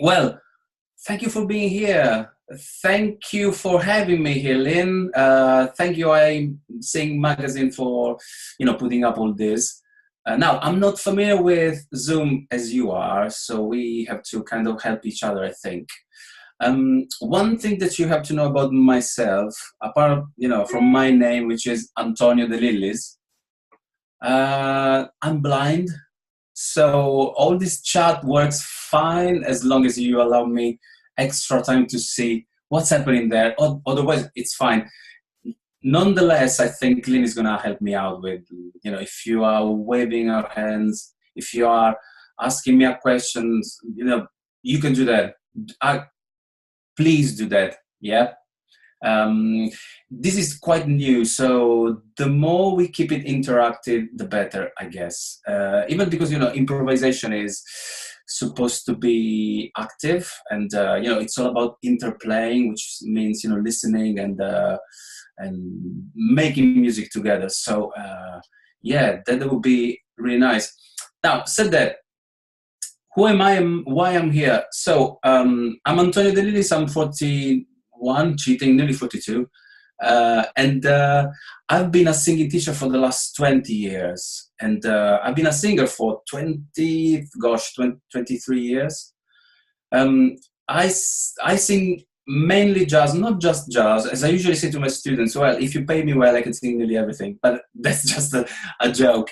Well, thank you for being here. Thank you for having me here, Lynn. Thank you, I Sing Magazine, for putting up all this. Now, I'm not familiar with Zoom as you are, so we have to kind of help each other, I think. One thing that you have to know about myself, apart from my name, which is Antonio De Lillis, I'm blind. So all this chat works fine as long as you allow me extra time to see what's happening there. Otherwise, it's fine. Nonetheless, I think Lynn is going to help me out with, if you are waving our hands, if you are asking me a questions, you can do that. Please do that. Yeah. This is quite new, so the more we keep it interactive, the better, I guess. Even because improvisation is supposed to be active, and it's all about interplaying, which means listening and making music together. So yeah, that would be really nice. Now, said that, who am I and why I'm here? So I'm Antonio De Lillis. I'm 41, cheating, nearly 42. And I've been a singing teacher for the last 20 years. And I've been a singer for 23 years. I sing mainly jazz, not just jazz. As I usually say to my students, well, if you pay me well, I can sing nearly everything. But that's just a joke.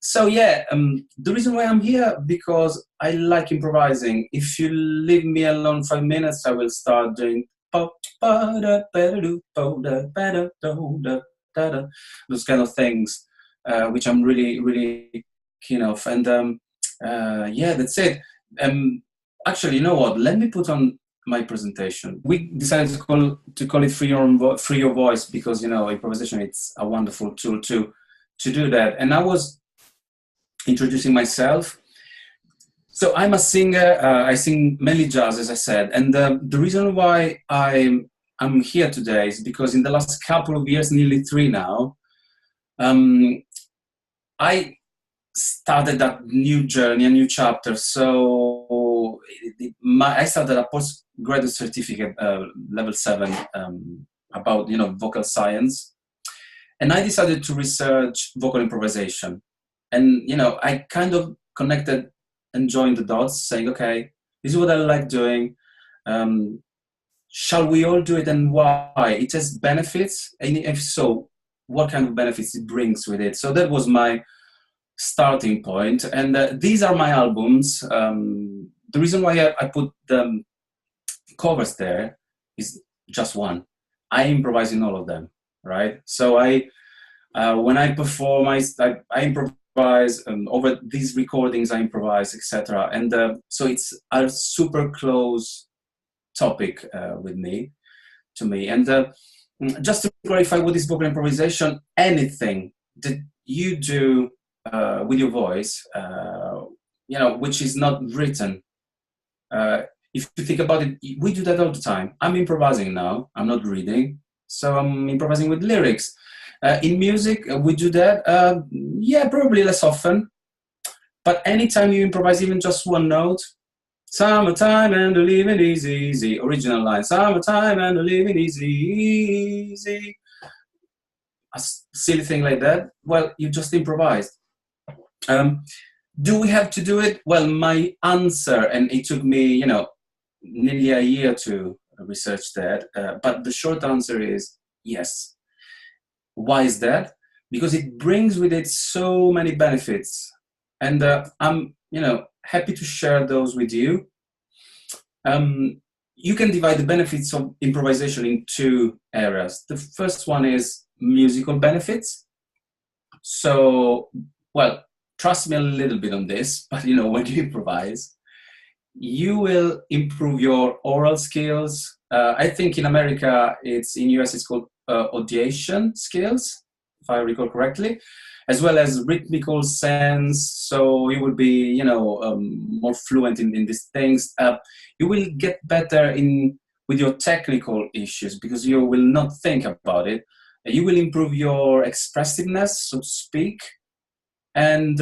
So yeah, the reason why I'm here, because I like improvising. If you leave me alone 5 minutes, I will start doing those kind of things, which I'm really, really keen of. And yeah, that's it. Actually, you know what? Let me put on my presentation. We decided to call it Free Your Voice because improvisation, it's a wonderful tool to do that. And I was introducing myself. So I'm a singer. I sing mainly jazz, as I said. And the reason why I'm here today is because in the last couple of years, nearly 3 now, I started that new journey, a new chapter. So I started a postgraduate certificate, level 7, about vocal science. And I decided to research vocal improvisation. And, I kind of connected and joined the dots, saying, okay, this is what I like doing. Shall we all do it, and why? It has benefits. And if so, what kind of benefits it brings with it? So that was my starting point. And these are my albums. The reason why I put the covers there is just one. I improvise in all of them. Right, so when I perform, I improvise. Over these recordings, I improvise, etc. And so it's a super close topic to me. And just to clarify, what is vocal improvisation? Anything that you do with your voice, which is not written. If you think about it, we do that all the time. I'm improvising now. I'm not reading. So I'm improvising with lyrics. In music, we do that. Yeah, probably less often. But anytime you improvise even just one note, summertime and the living is easy. Original line, summertime and the living is easy. A silly thing like that. Well, you just improvised. Do we have to do it? Well, my answer, and it took me, nearly a year to research that, but the short answer is yes. Why is that? Because it brings with it so many benefits, and I'm happy to share those with you. You can divide the benefits of improvisation in 2 areas. The first one is musical benefits. So, well, trust me a little bit on this, but when you improvise, you will improve your oral skills. I think in America, in US, it's called audition skills, if I recall correctly, as well as rhythmical sense. So you will be, more fluent in these things. You will get better with your technical issues because you will not think about it. You will improve your expressiveness, so to speak, and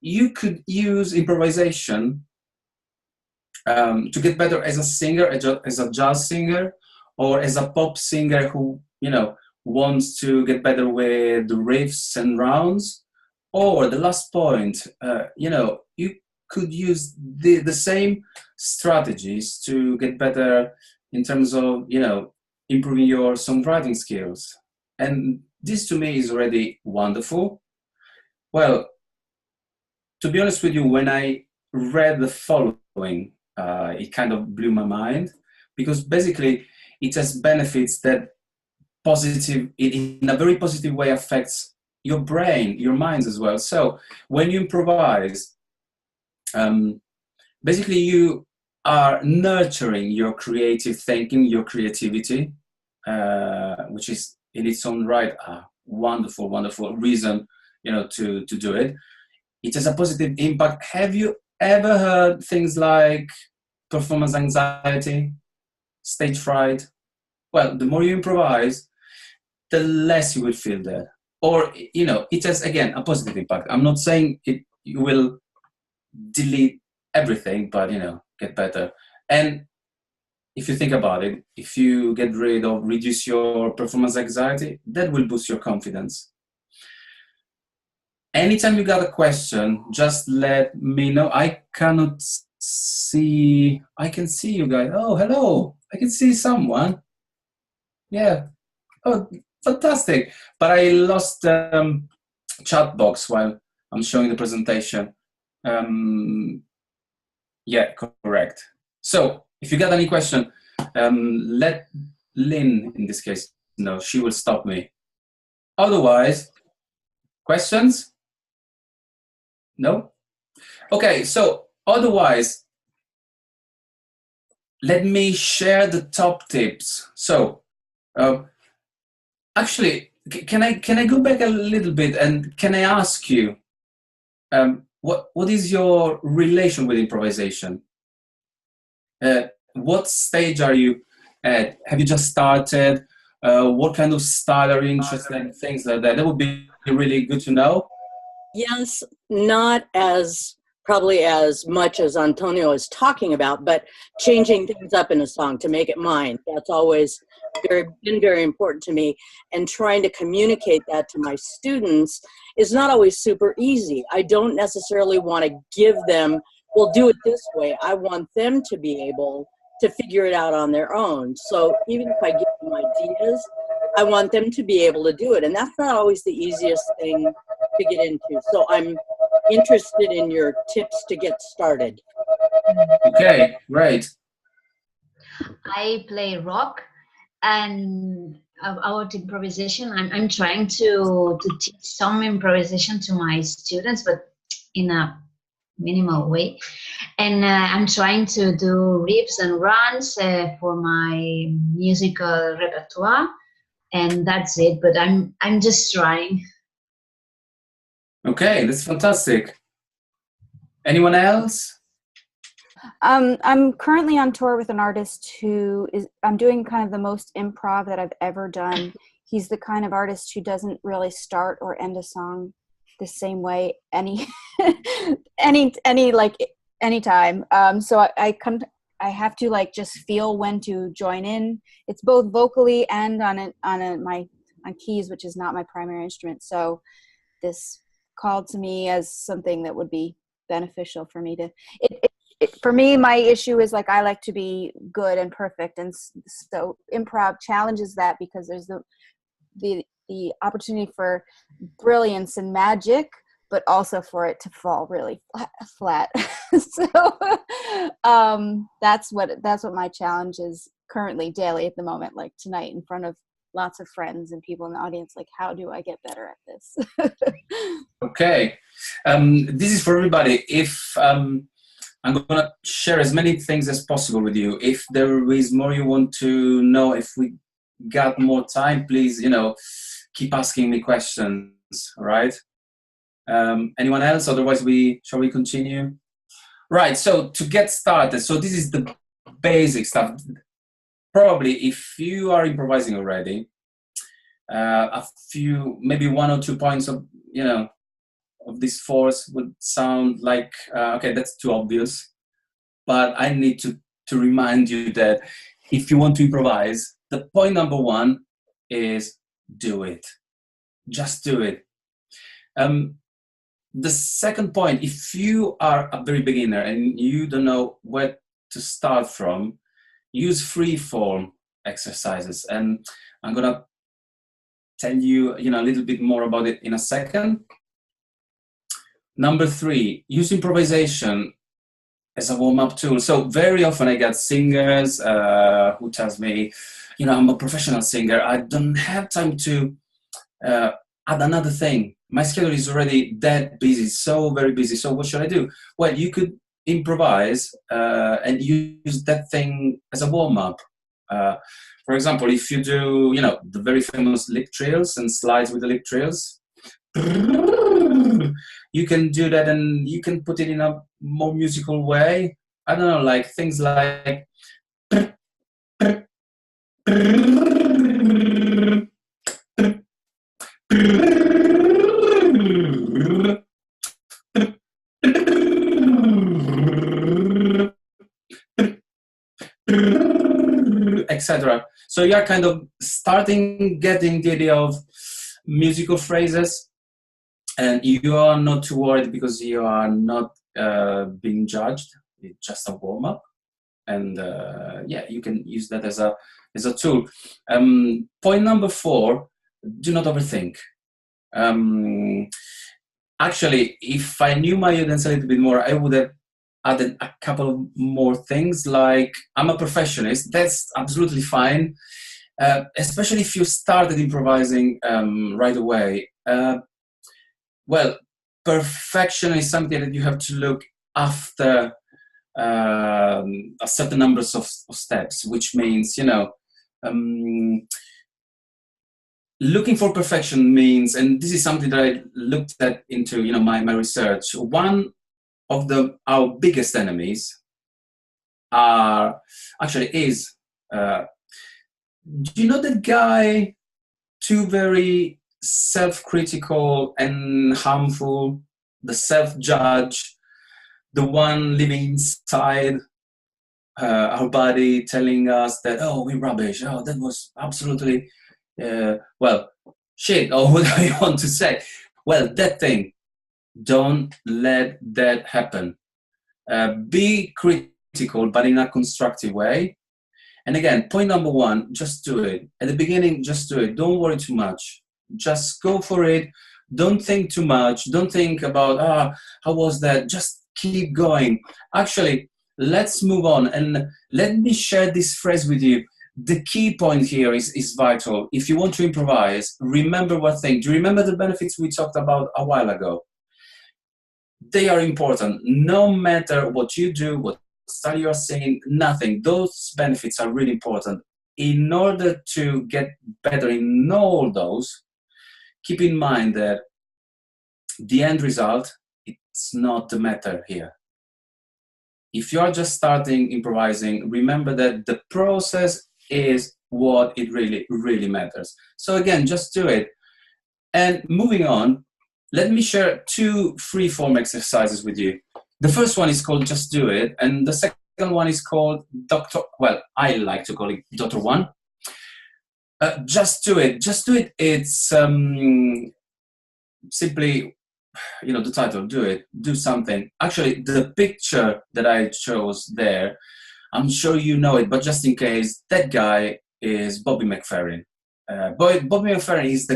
you could use improvisation to get better as a singer, as a jazz singer, or as a pop singer who, wants to get better with the riffs and rounds. Or the last point, you could use the same strategies to get better in terms of, improving your songwriting skills. And this to me is already wonderful. Well, to be honest with you, when I read the following, it kind of blew my mind, because basically it has benefits that positive, in a very positive way, affects your brain, your minds as well. So when you improvise, basically you are nurturing your creative thinking, your creativity, which is in its own right a wonderful, wonderful reason, to do it. It has a positive impact. Have you ever heard things like performance anxiety, stage fright? Well, the more you improvise, the less you will feel that. Or, it has, again, a positive impact. I'm not saying you will delete everything, but, get better. And if you think about it, if you get rid of, reduce your performance anxiety, that will boost your confidence. Anytime you got a question, just let me know. I cannot see, I can see you guys. Oh, hello. I can see someone. Yeah. Oh, fantastic. But I lost chat box while I'm showing the presentation. Yeah, correct. So if you got any question, let Lynn, in this case, know. She will stop me. Otherwise, questions? No? Okay, so otherwise, let me share the top tips. So, actually, can I go back a little bit, and can I ask you, what is your relation with improvisation? What stage are you at? Have you just started? What kind of style are you interested in? Things like that. That would be really good to know. Yes, not as probably as much as Antonio is talking about, but changing things up in a song to make it mine. That's always been very important to me. And trying to communicate that to my students is not always super easy. I don't necessarily want to give them, well, do it this way. I want them to be able to figure it out on their own. So even if I give them ideas, I want them to be able to do it. And that's not always the easiest thing to get into. So I'm interested in your tips to get started. Okay, great. I play rock, and about improvisation, I'm trying to teach some improvisation to my students, but in a minimal way. And I'm trying to do riffs and runs for my musical repertoire, and that's it. But I'm just trying. Okay, that's fantastic. Anyone else? I'm currently on tour with an artist I'm doing kind of the most improv that I've ever done. He's the kind of artist who doesn't really start or end a song the same way anytime. So I have to like just feel when to join in. It's both vocally and on keys, which is not my primary instrument. So this called to me as something that would be beneficial for me to for me, my issue is like I like to be good and perfect, and so improv challenges that, because there's the opportunity for brilliance and magic, but also for it to fall really flat. So that's what my challenge is currently, daily at the moment. Like tonight, in front of lots of friends and people in the audience, like how do I get better at this? Okay, this is for everybody. If I'm going to share as many things as possible with you. If there is more you want to know, if we got more time, please, keep asking me questions, all right? Anyone else? Otherwise, shall we continue? Right, so to get started, so this is the basic stuff. Probably if you are improvising already, a few, maybe 1 or 2 points of, of this force would sound like, okay, that's too obvious. but I need to remind you that if you want to improvise, the point number one is do it. Just do it. The second point, if you are a very beginner and you don't know where to start from, use free form exercises. And I'm going to tell you, a little bit more about it in a second. Number 3, use improvisation as a warm-up tool. So very often I get singers who tells me, I'm a professional singer. I don't have time to add another thing. My schedule is already that busy, so very busy. So what should I do? Well, you could improvise and use that thing as a warm-up. For example, if you do, the very famous lip trills and slides with the lip trills, you can do that and you can put it in a more musical way. I don't know, like things like etc. So you're kind of getting the idea of musical phrases, and you are not too worried because you are not being judged. It's just a warm-up, and you can use that as a tool. Point number 4: do not overthink. Actually, if I knew my audience a little bit more, I would have added a couple of more things, like I'm a perfectionist. That's absolutely fine, especially if you started improvising right away. Well, perfection is something that you have to look after a certain numbers of steps, which means, looking for perfection means, and this is something that I looked at into, my research. One of our biggest enemies is, do you know the guy, too very self-critical and harmful, the self-judge, the one living inside our body, telling us that, oh, we're rubbish, oh, that was absolutely shit, or whatever you want to say. Well, that thing, don't let that happen. Be critical, but in a constructive way. And again, point number 1, just do it. At the beginning, just do it. Don't worry too much. Just go for it. Don't think too much. Don't think about, how was that? Just keep going. Actually, let's move on. And let me share this phrase with you. The key point here is vital. If you want to improvise, remember one thing. Do you remember the benefits we talked about a while ago? They are important. No matter what you do, what style you're singing, nothing. Those benefits are really important. In order to get better in all those, keep in mind that the end result, it's not the matter here. If you're just starting improvising, remember that the process is what it really, really matters. So again, just do it. And moving on, let me share 2 free-form exercises with you. The first one is called Just Do It, and the second one is called I like to call it Dr. 1. Just do it. Just do it. It's simply, the title, do it, do something. Actually, the picture that I chose there, I'm sure you know it, but just in case, that guy is Bobby McFerrin. Bobby McFerrin is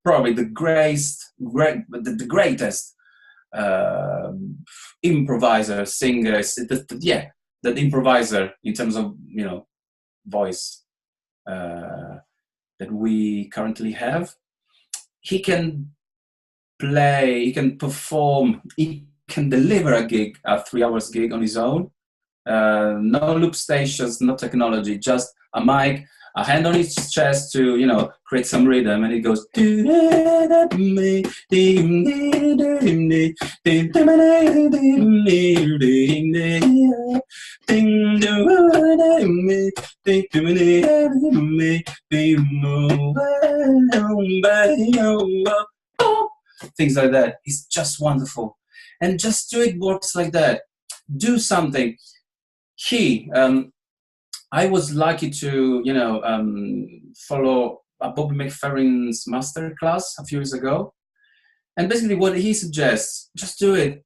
probably the greatest improviser, singer, that improviser in terms of, voice that we currently have. He can play, he can perform, he can deliver a 3-hour gig on his own. No loop stations, no technology, just a mic, a hand on his chest to, create some rhythm, and it goes. Things like that. It's just wonderful. And Just Do It works like that. Do something. Key. I was lucky to, follow Bobby McFerrin's masterclass a few years ago. And basically what he suggests, just do it.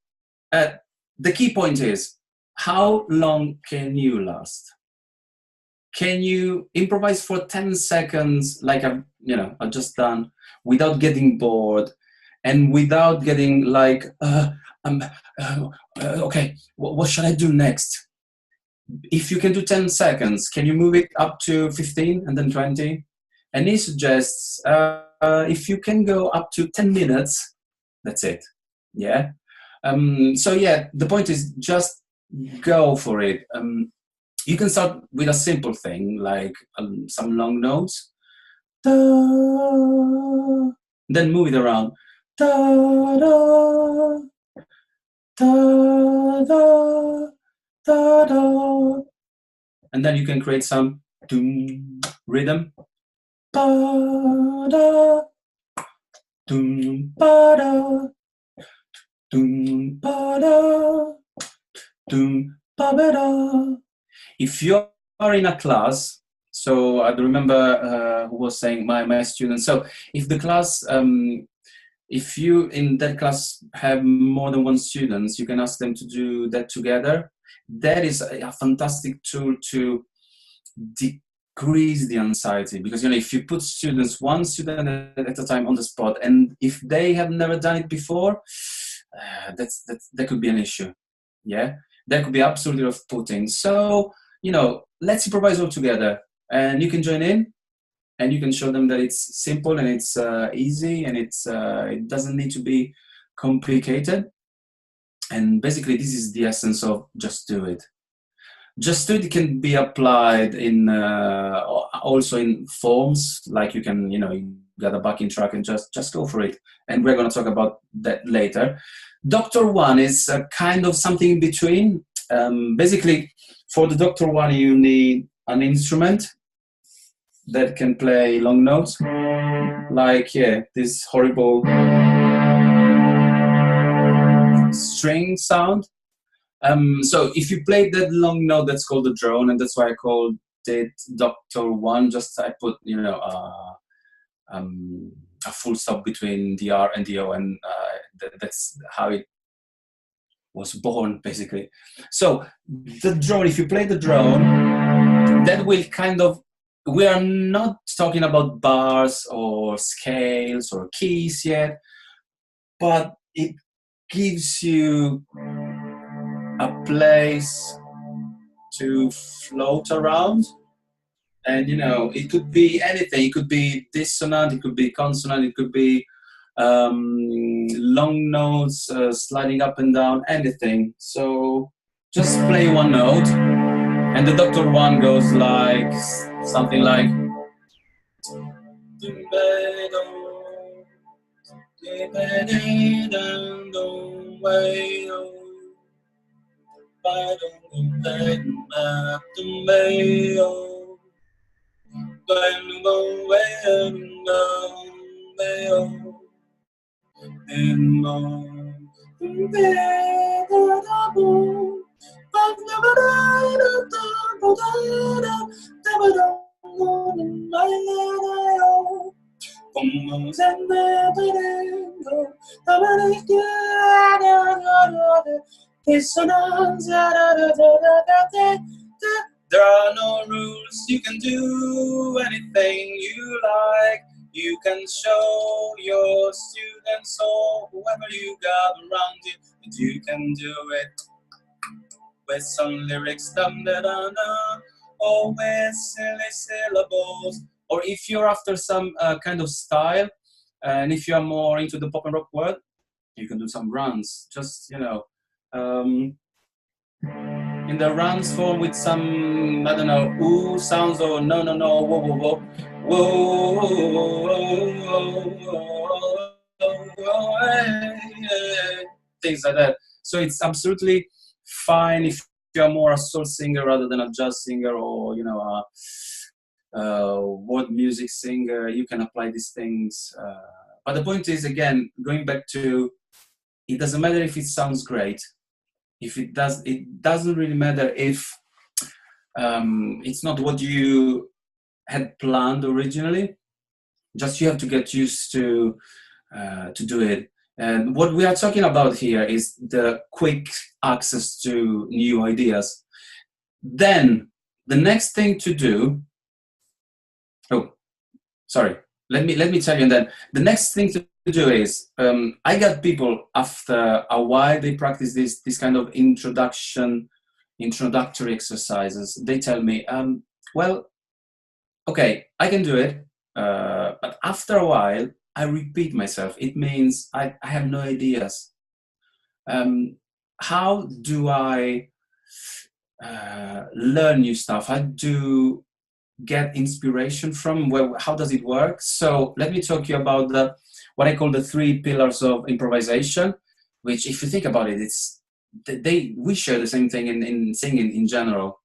The key point is, how long can you last? Can you improvise for 10 seconds like I've just done, without getting bored and without getting like, okay, what should I do next? If you can do 10 seconds, can you move it up to 15 and then 20? And he suggests if you can go up to 10 minutes, that's it. Yeah. So yeah, the point is just go for it. You can start with a simple thing like some long notes, da, then move it around, da, da, da, da, da, da. And then you can create some doom rhythm, ba, da, doom, ba, da, doom, ba, da, doom, ba, ba, da. If you are in a class, so I remember who was saying my students. So if the class, if you in that class have more than one students, you can ask them to do that together. That is a fantastic tool to decrease the anxiety, because if you put one student at a time on the spot, and if they have never done it before, that could be an issue. Yeah, that could be absolutely off-putting. So let's improvise all together, and you can join in, and you can show them that it's simple and it's easy, and it doesn't need to be complicated. And basically, this is the essence of just do it. Just do it can be applied in also in forms, like you can, you got a backing track and just go for it. And we're going to talk about that later. Doctor One is kind of something in between. Basically, for the Doctor One, you need an instrument that can play long notes, like this horrible string sound. So if you play that long note, that's called the drone, and that's why I called it Doctor One. Just I put a full stop between the R and the O, and that's how it was born, basically. So the drone, if you play the drone, that will kind of, we are not talking about bars or scales or keys yet, but it gives you a place to float around. And it could be anything. It could be dissonant, it could be consonant, it could be long notes sliding up and down, anything. So just play one note, and the Doctor One goes like something like There are no rules, you can do anything you like. You can show your students or whoever you got around you that you can do it with some lyrics, or with silly syllables. Or if you're after some kind of style, and if you're more into the pop and rock world, you can do some runs. Just, in the runs form with some, I don't know, ooh sounds, or no, whoa, whoa, whoa, whoa, things like that. So it's absolutely fine if you're more a soul singer rather than a jazz singer, or a world music singer. You can apply these things. But the point is, again, going back to, it doesn't matter if it sounds great. If it doesn't really matter if it's not what you had planned originally. Just you have to get used to do it. And what we are talking about here is the quick access to new ideas. Then the next thing to do. Oh, sorry. Let me tell you. And then the next thing to do is I got people after a while they practice this kind of introductory exercises. They tell me, well, okay, I can do it, but after a while I repeat myself. It means I have no ideas. How do I learn new stuff? How do get inspiration from? How does it work? So let me talk to you about what I call the 3 pillars of improvisation, which, if you think about it, we share the same thing in singing in general.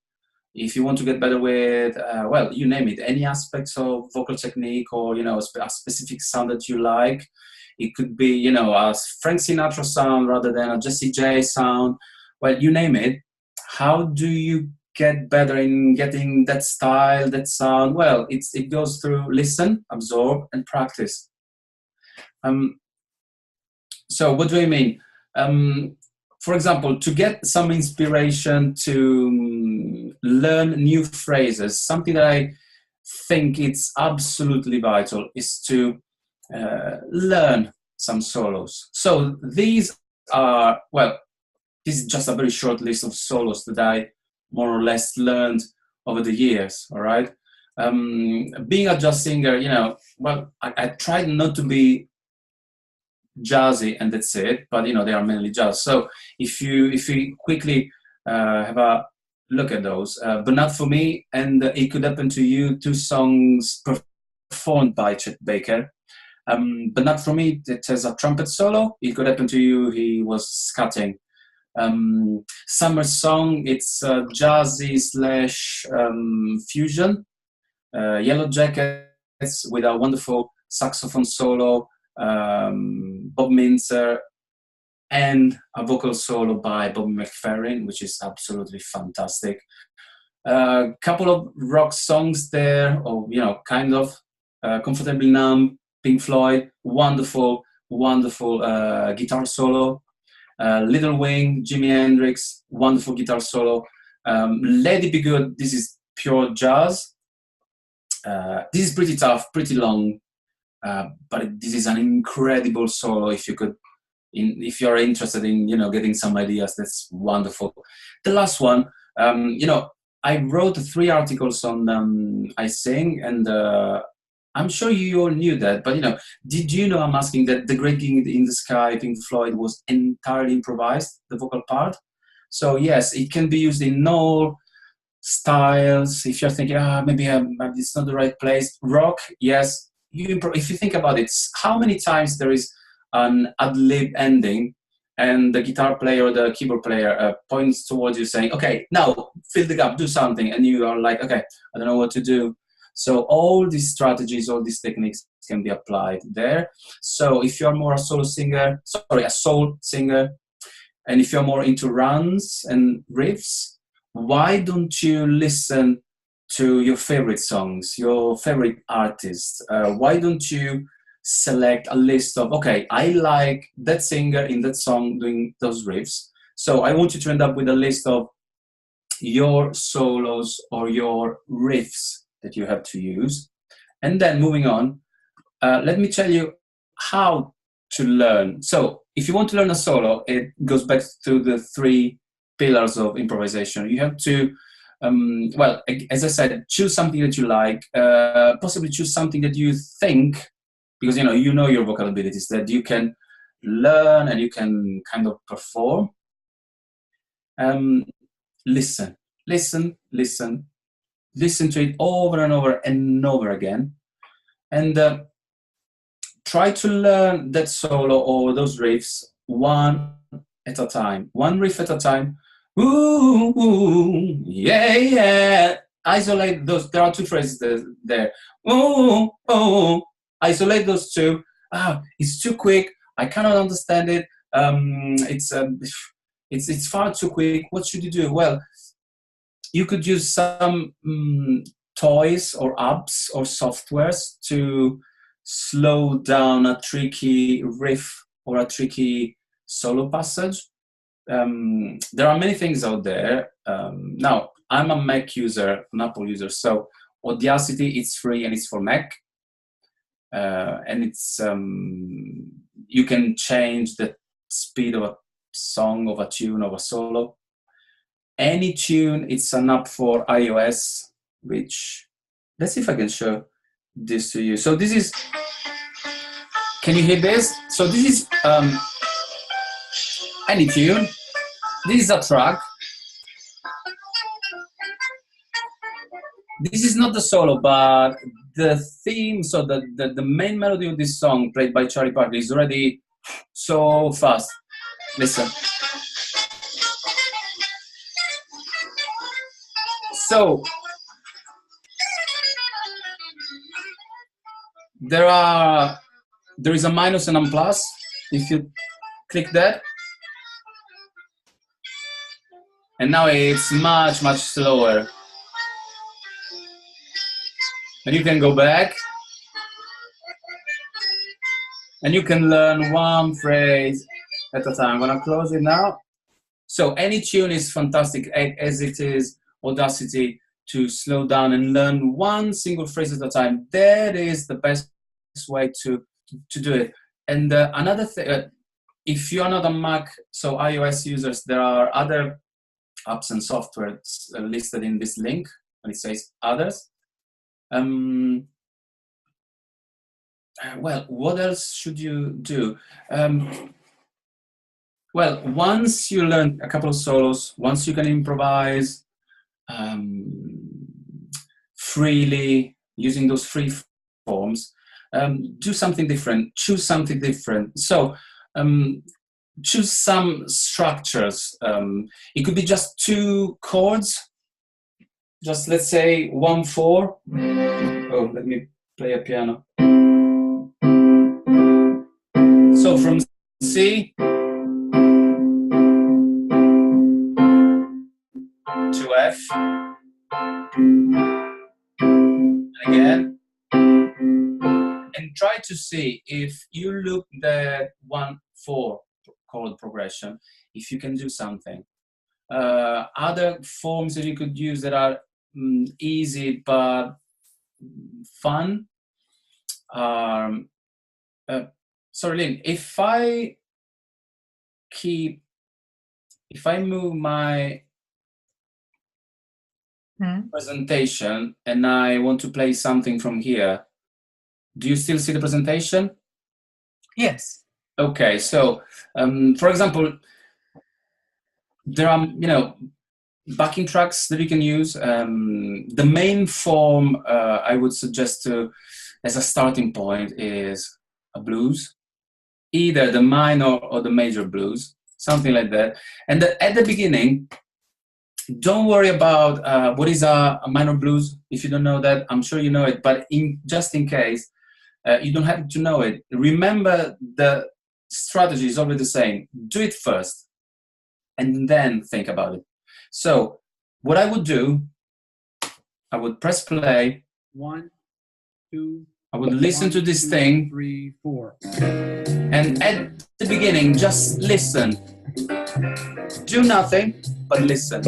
If you want to get better with, well, you name it, any aspects of vocal technique, or a specific sound that you like. It could be a Frank Sinatra sound rather than a Jessie J sound. Well, you name it. How do you get better in getting that style, that sound? Well, it goes through listen, absorb, and practice. So what do I mean? For example, to get some inspiration to learn new phrases, something that I think it's absolutely vital is to learn some solos. So these are, well, this is just a very short list of solos that I more or less learned over the years, all right? Being a jazz singer, well, I tried not to be jazzy and that's it, but they are mainly jazz. So if you quickly have a look at those, But Not For Me and It Could Happen To You, 2 songs performed by Chet Baker. But Not For Me, it has a trumpet solo. It Could Happen To You, he was scatting. Summer Song, it's jazzy / fusion. Yellow Jackets with a wonderful saxophone solo, Bob Mintzer, and a vocal solo by Bobby McFerrin, which is absolutely fantastic. Couple of rock songs there, or kind of Comfortably Numb, Pink Floyd, wonderful guitar solo. Little Wing, Jimi Hendrix, wonderful guitar solo. Lady Be Good, this is pure jazz. This is pretty tough, pretty long, but this is an incredible solo. If you're interested in getting some ideas, that's wonderful. The last one, I wrote 3 articles on iSing, and I'm sure you all knew that, but did you know, I'm asking, that The Great Gig in the Sky, Pink Floyd, was entirely improvised, the vocal part? So yes, it can be used in all styles. If you're thinking, maybe it's not the right place, rock, yes. If you think about it, how many times there is an ad-lib ending and the guitar player or the keyboard player points towards you saying, okay, now fill the gap, do something, and you are like, okay, I don't know what to do. So all these strategies, all these techniques can be applied there. So if you're more a soul singer, and if you're more into runs and riffs, why don't you listen to your favorite songs, your favorite artists? Why don't you select a list of, okay, I like that singer in that song doing those riffs, so I want you to end up with a list of your solos or your riffs that you have to use. And then moving on, let me tell you how to learn. So if you want to learn a solo, it goes back to the 3 pillars of improvisation. You have to, well, as I said, choose something that you like, possibly choose something that you think, because you know your vocal abilities, that you can learn and you can kind of perform. Listen to it over and over and over again, and try to learn that solo or those riffs one riff at a time. Ooh, ooh, yeah, yeah. Isolate those. There are 2 phrases there. Ooh, ooh. Isolate those 2. It's too quick. I cannot understand it. It's far too quick. What should you do? Well, you could use some toys or apps or softwares to slow down a tricky riff or a tricky solo passage. There are many things out there. Now, I'm a Mac user, an Apple user, so Audacity, it's free and it's for Mac. And it's you can change the speed of a song, of a tune, of a solo. Any tune, it's an app for iOS, which, let's see if I can show this to you. So this is, can you hear this? So this is any tune. This is a track. This is not the solo, but the theme, so the main melody of this song played by Charlie Parker is already so fast. Listen. So there is a minus and a plus. If you click that, and now it's much slower. And you can go back, and you can learn one phrase at a time. I'm gonna close it now. So any tune is fantastic as it is Audacity to slow down and learn one single phrase at a time. That is the best way to do it. And another thing, if you're not a Mac, so iOS users, there are other apps and software listed in this link, and it says others. Well, what else should you do? Well, once you learn a couple of solos, once you can improvise freely using those free forms, do something different, choose something different. So choose some structures. It could be just 2 chords. Just let's say 1/4. Oh, let me play a piano. So from C to F, and again, and try to see if you look at 1/4 chord progression, if you can do something. Other forms that you could use that are easy but fun. Sorry, Lynn, if I move my presentation and I want to play something from here, do you still see the presentation? Yes. Okay, so for example, there are, backing tracks that you can use. The main form I would suggest as a starting point is a blues, either the minor or the major blues, something like that. And at the beginning, don't worry about what is a minor blues. If you don't know that, I'm sure you know it, but just in case, you don't have to know it. Remember, the strategy is always the same. Do it first, and then think about it. So what I would do, I would press play. 1, 2. I would listen to this thing. 3, 4. And at the beginning, just listen. Do nothing, but listen.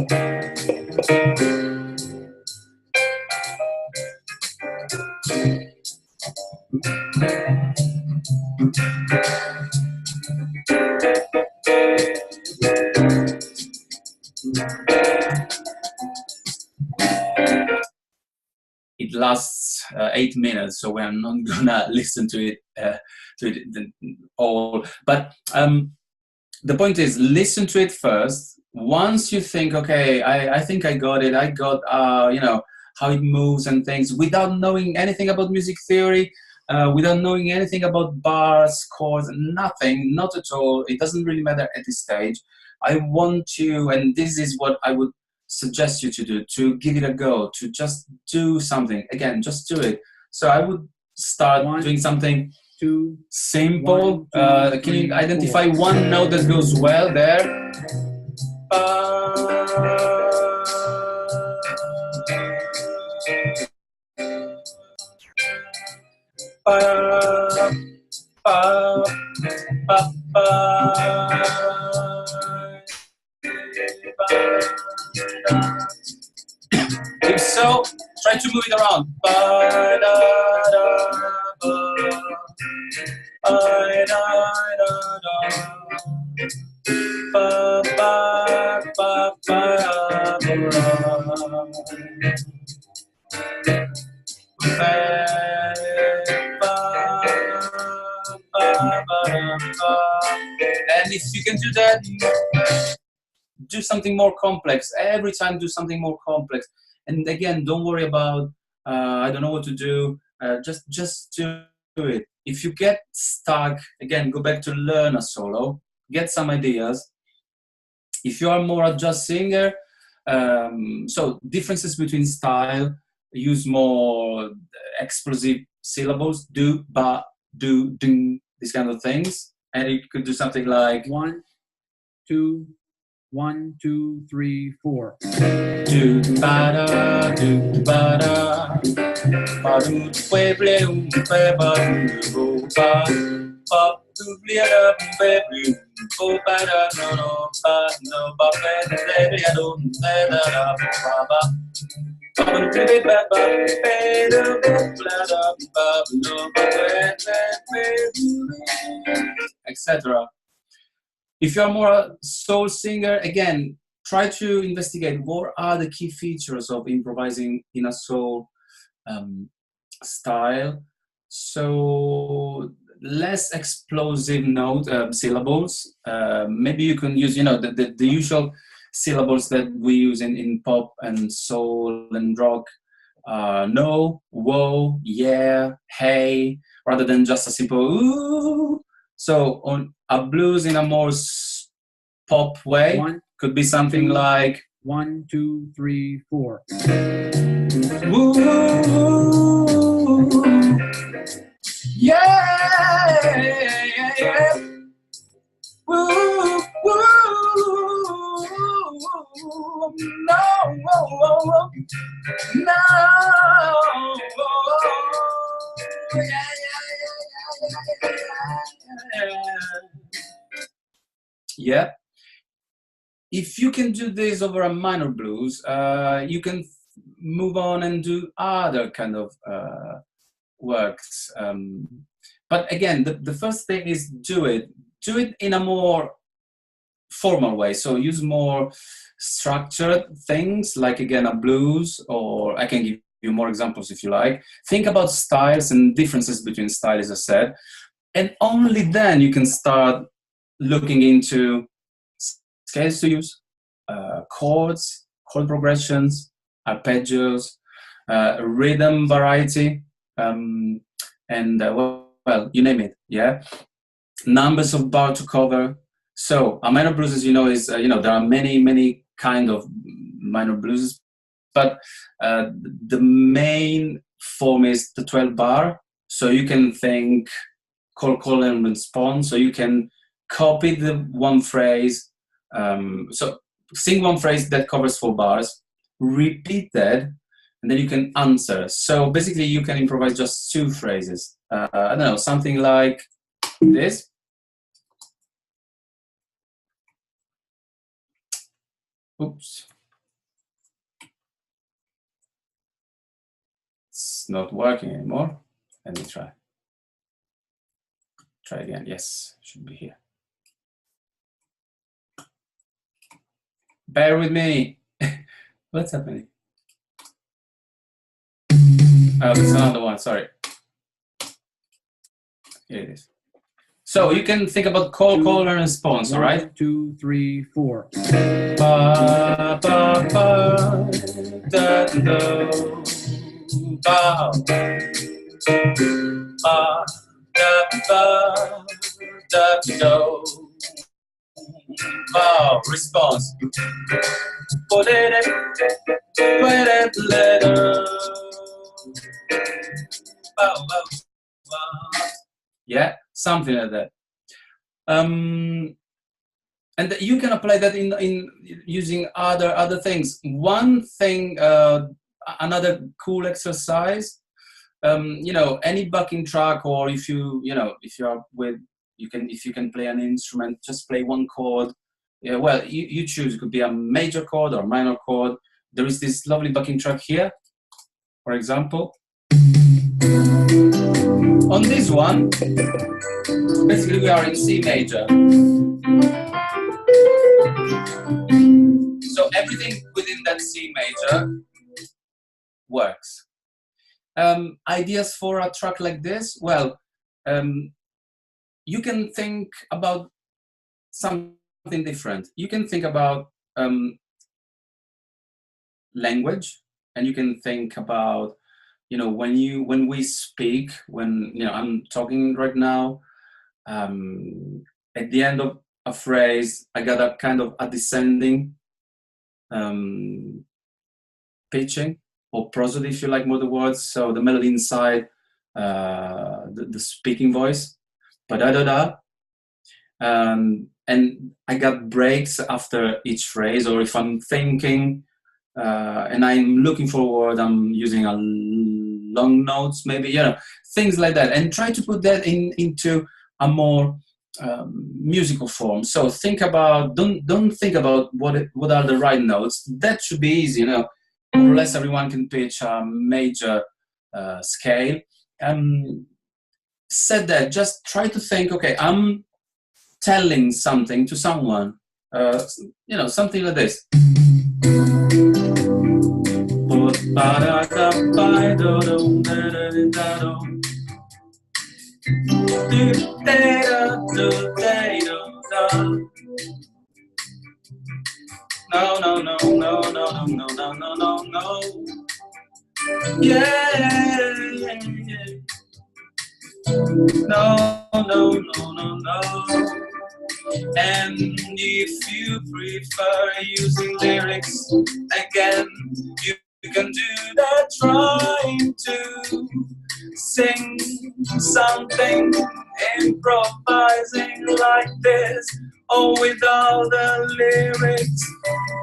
It lasts 8 minutes, so we're not gonna listen to it all. But the point is, listen to it first. Once you think, okay, I think I got it. I got how it moves and things, without knowing anything about music theory, without knowing anything about bars, chords, nothing, not at all. It doesn't really matter at this stage. I want you, and this is what I would suggest you to do, to give it a go, to just do something. Again, just do it. So I would start doing something simple. 1, 2, 3, can you identify 4. One note that goes well there? ba, ba, ba, if so, try to move it around. Ba, da, da, ba, ba, da, da, da. Ba, ba, ba, ba, and if you can do that, do something more complex. Every time do something more complex. And again, don't worry about, I don't know what to do. Just do it. If you get stuck, again, go back to learn a solo, get some ideas. If you are more a jazz singer, so differences between style, use more explosive syllables, do, ba, do, ding, these kind of things. And you could do something like 1, 2, 1, 2, 3, 4. do ba da do ba da ba do pe ble pe ba do ba ba do ble da pe ble bo ba da no ba pe ble ble do pe da da ba ba ba do pe ba ba pe do bla da ba no ba pe etc. If you're more a soul singer, again, try to investigate what are the key features of improvising in a soul style. So less explosive note syllables. Maybe you can use, the usual syllables that we use in pop and soul and rock. No, whoa, yeah, hey, rather than just a simple ooh. So on a blues in a more pop way, could be something like 1, 2, 3, 4. ooh, yeah, yeah, yeah. Ooh, ooh, no, no, yeah. If you can do this over a minor blues, you can move on and do other kind of works. But again, the first thing is do it in a more formal way. So use more structured things, like again a blues, or I can give you more examples if you like. Think about styles and differences between styles, as I said, and only then you can start looking into scales to use, chords, chord progressions, arpeggios, rhythm variety, and well, you name it, yeah. Numbers of bar to cover. So a minor blues, as you know, is there are many kind of minor blues, but the main form is the 12 bar. So you can think call and response. So you can copy the one phrase. So sing one phrase that covers 4 bars, repeat that, and then you can answer. So basically, you can improvise just 2 phrases. I don't know, something like this. Oops. It's not working anymore. Let me try. Try again. Yes, should be here. Bear with me. What's happening? Oh, there's another one. Sorry. Here it is. So you can think about call and response, all right? 1, 2, 3, 4. Ba, ba, ba, da, da, ba, ba, da, ba, da, da, ba, response. Yeah, something like that. And you can apply that in using other things. One thing, another cool exercise you know, any backing track, or if you know, if you are with, if you can play an instrument, just play one chord. Yeah, well, you choose. It could be a major chord or minor chord. There is this lovely backing track here, for example. On this one, basically we are in C major. So everything within that C major works. Ideas for a track like this? Well, you can think about something different. You can think about language, and you can think about, you know, when we speak, when, you know, I'm talking right now, at the end of a phrase, I got a kind of a descending pitching, or prosody, if you like more the words. So the melody inside the speaking voice, ba-da-da-da. And I got breaks after each phrase, or if I'm thinking and I'm looking forward, I'm using a long notes, maybe, you know, things like that, and try to put that into a more musical form. So think about, don't think about what are the right notes. That should be easy, you know, more or less everyone can pitch a major scale. Said that, just try to think, okay, I'm telling something to someone, you know, something like this. No, no, no, no, no, no, no, no, no, no, no. Yeah, yeah, yeah. No, no, no, no, no. And if you prefer using lyrics again, you can do that, trying to sing something, improvising like this, or without the lyrics,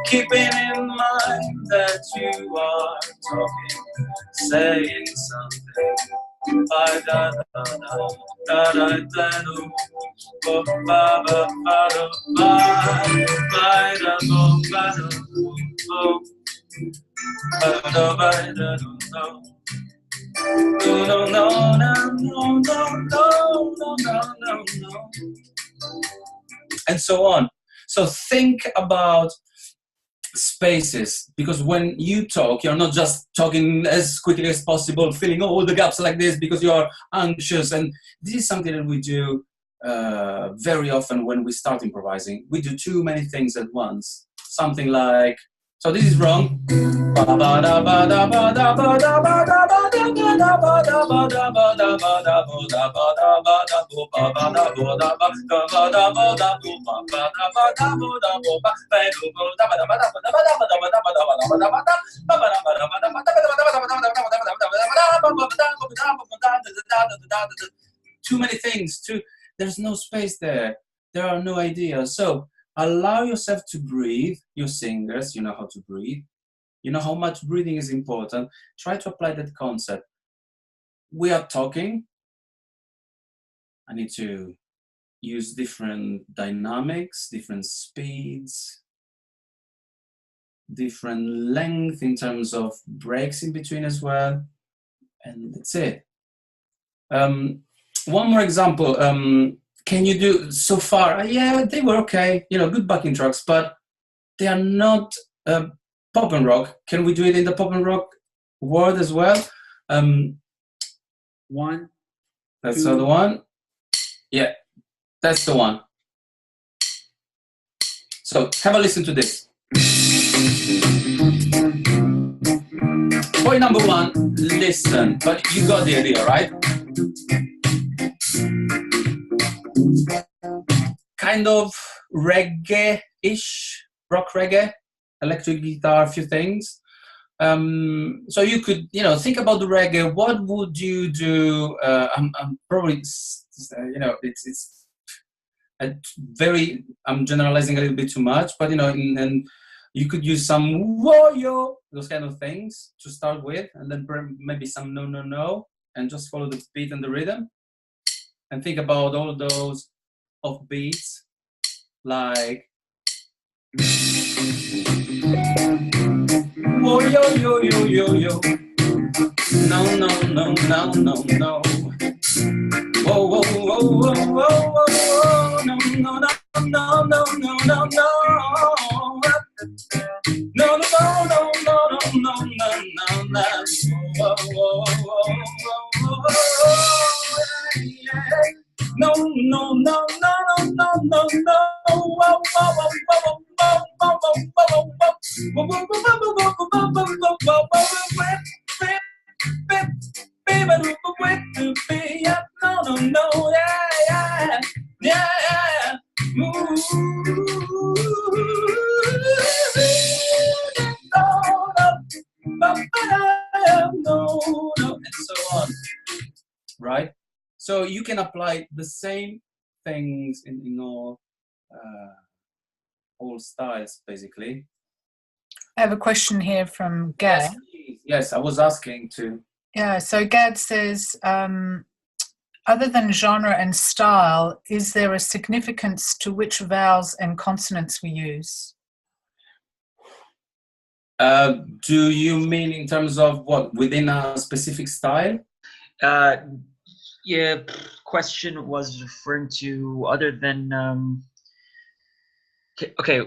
keeping in mind that you are talking, saying something. Ba da da da da da da do, ba ba ba ba da ba, ba da ba ba da do, ba da ba da do, no. No, no, no, no, no, no, no, no, no, no, and so on. So think about spaces, because when you talk, you're not just talking as quickly as possible, filling all the gaps like this because you are anxious. And this is something that we do very often when we start improvising. We do too many things at once. Something like, so this is wrong. Too many things. There's no space there. There are no ideas. So allow yourself to breathe. You singers, you know how to breathe. You know how much breathing is important. Try to apply that concept. We are talking. I need to use different dynamics, different speeds, different length in terms of breaks in between as well. And that's it. One more example. Can you do so far? Yeah, they were okay. You know, good backing tracks, but they are not pop and rock. Can we do it in the pop and rock world as well? One. That's the one. Yeah, that's the one. So have a listen to this. Point number one, listen. But you got the idea, right? Kind of reggae-ish, rock reggae, electric guitar, a few things. So you could, you know, think about the reggae. What would you do? I'm probably, you know, it's very, I'm generalizing a little bit too much, but, you know, and you could use some whoa-yo, those kind of things to start with, and then maybe some no, no, no. and just follow the beat and the rhythm, and think about all those off beats, like whoa, yo, yo, yo, yo, yo. No, no, no, no, no, no. Whoa, whoa, whoa, whoa, whoa, whoa, whoa. No, no, no, no, no, no, no, no. No, no, no, no, no, no, no, no, no. Whoa, whoa, whoa, whoa, whoa. No, no, no, no, no, no, no, no. Whoa, whoa, whoa, whoa, whoa, whoa, whoa, whoa, whoa. Whoa, whoa, whoa, whoa, whoa, whoa, whoa, whoa, whoa, whoa. No, no, no, yeah, yeah, yeah. Ooh. And so on, right? So you can apply the same things in all styles, basically. I have a question here from Gad. Yes, please. Yes, I was asking to. Yeah, so Gad says, other than genre and style, is there a significance to which vowels and consonants we use? Do you mean in terms of what, within a specific style? Yeah, question was referring to other than okay,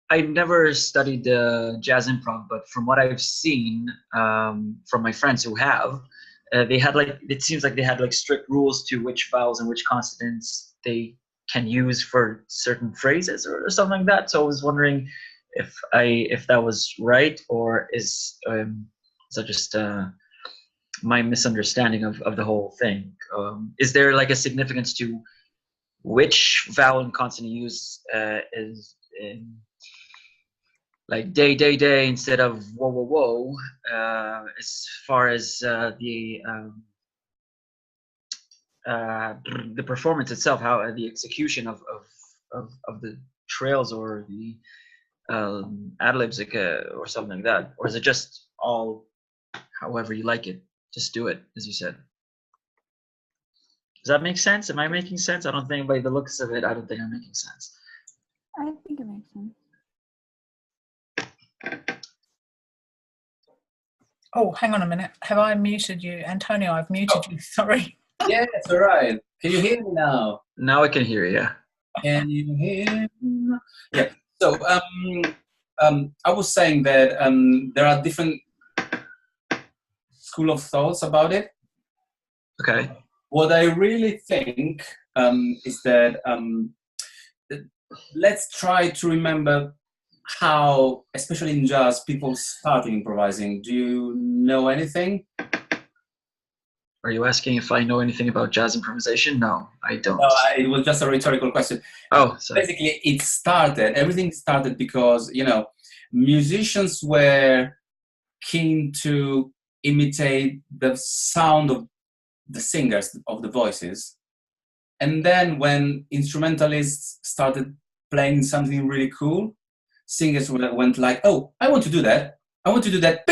I never studied jazz improv, but from what I've seen from my friends who have, they had it seems like they had strict rules to which vowels and which consonants they can use for certain phrases or something like that. So I was wondering if that was right, or is that just my misunderstanding of the whole thing? Is there a significance to which vowel and consonant you use is in day, day, day instead of whoa, whoa, whoa, as far as the performance itself, how the execution of the trails or the ad-libs or something like that? Or is it just all however you like it? Just do it, as you said. Does that make sense? Am I making sense? I don't think by the looks of it, I don't think I'm making sense. I think it makes sense. Oh, hang on a minute. Have I muted you? Antonio, I've muted you. Sorry. Yeah, it's all right. Can you hear me now? Now I can hear you, yeah. Can you hear me? Yeah. So I was saying that there are different school of thoughts about it. Okay. What I really think is that let's try to remember how, especially in jazz, people started improvising. Do you know anything? Are you asking if I know anything about jazz improvisation? No, I don't. No, it was just a rhetorical question. Oh, sorry. Basically, everything started because, musicians were keen to imitate the sound of the singers, of the voices. And then when instrumentalists started playing something really cool, singers went like, oh, I want to do that. I want to do that.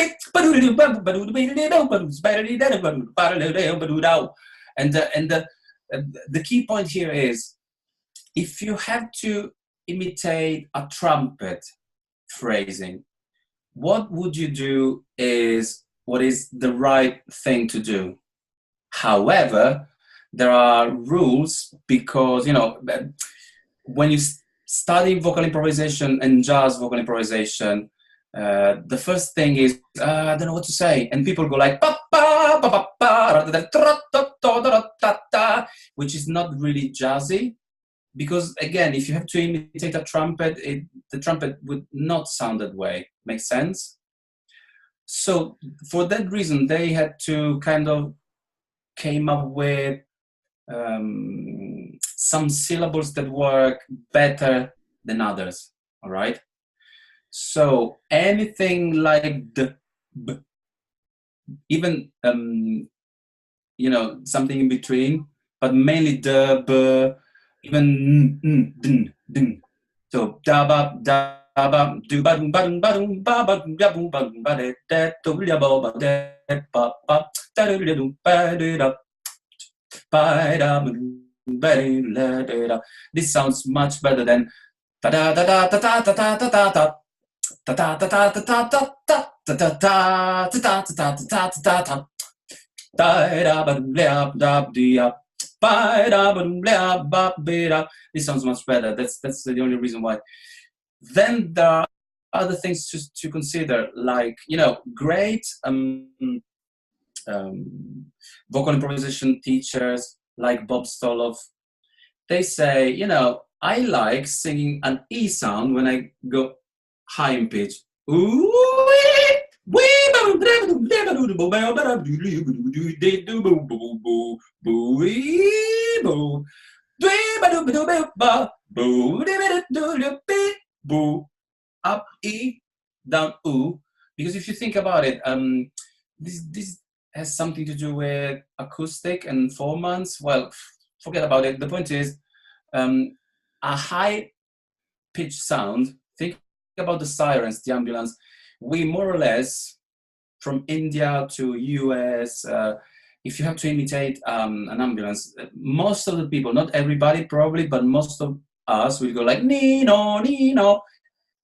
And the key point here is, if you have to imitate a trumpet phrasing, what would you do is what is the right thing to do. However, there are rules because, when you study vocal improvisation and jazz vocal improvisation, the first thing is, I don't know what to say. And people go like, which is not really jazzy. Because again, if you have to imitate a trumpet, the trumpet would not sound that way. Makes sense? So for that reason, they had to kind of came up with some syllables that work better than others, all right? So anything like the b, even, something in between, but mainly the b, even n, dn, dn. So da ba da ba do ba dum ba dum ba dum ba ba dum ba dum ba de do ya ba ba de This sounds much better than ta da da da da da da da da da. Ta ta ta ta ta ta ta ta ta ta ta ta ta ta ta ta. This sounds much better. That's the only reason why. Then there are other things to consider, like, you know, great vocal improvisation teachers like Bob Stoloff. They say, you know, I like singing an E sound when I go high in pitch. Up E, down U. Because if you think about it, this has something to do with acoustic and formants. Well, forget about it. The point is, a high pitch sound. Think about the sirens, the ambulance. We more or less, from India to US, if you have to imitate an ambulance, most of the people, not everybody probably, but most of us will go like ni no,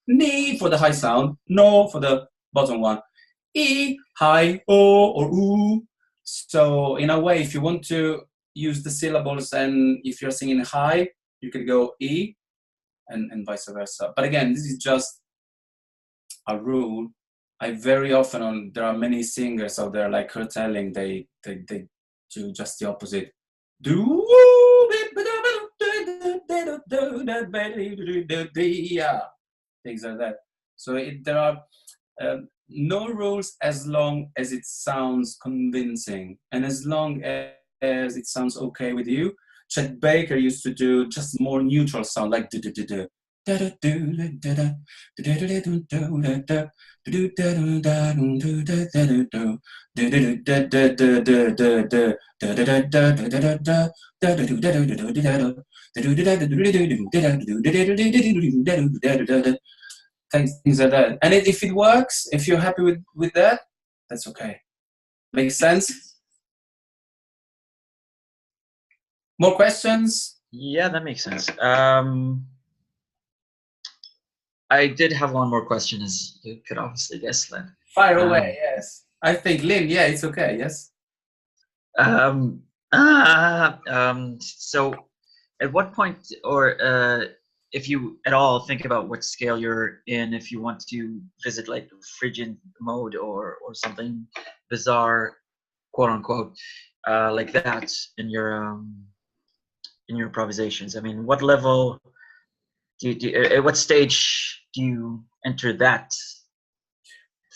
ni for the high sound, no for the bottom one, E, high, O or U. So in a way, if you want to use the syllables and if you're singing high, you could go E and vice versa. But again, this is just a rule. I very often, there are many singers out there like Kurt Elling, they do just the opposite. Do things like that. So there are no rules as long as it sounds convincing and as long as it sounds okay with you. Chet Baker used to do just more neutral sound, like do-do-do-do. Things like that. And if it works, if you're happy with that, that's okay. Makes sense? More questions? Yeah, that makes sense. I did have one more question, as you could obviously guess, Lynn. Fire away, yes. I think, Lynn, yeah, it's okay, yes? So at what point, or if you at all think about what scale you're in, if you want to visit like Phrygian mode or something bizarre, quote unquote, like that in your improvisations. I mean, what level at what stage do you enter that